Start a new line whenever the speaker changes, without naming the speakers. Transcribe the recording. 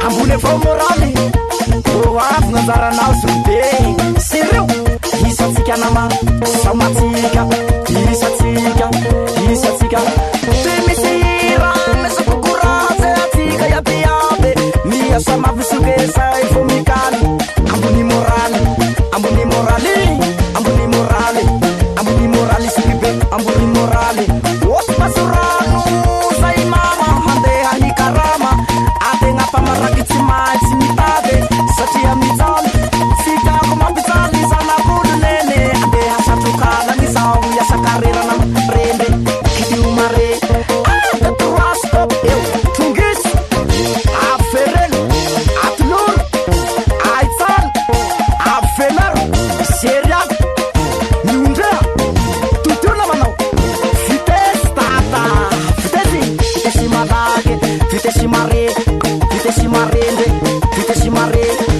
Ambune fo morali anjaranao sobe sireo isatsika nama samatsika isatsika te misy raha kukuraze atsika yabiabe miasa mavisukesa ifomikani ambuni morali sikibe ambuni morali wote masuranu sai mama hande hani karama ate ngapa marakiti maji mitabe satia mizali sika kuma bitali sana kudnene ade hasatukana ni sawu ya sakarira na rende kiti umare ate truasto eu tungis aferen atlur aitan afenar seria nundra tutuna manau fitestata fitesi marage fitesi marende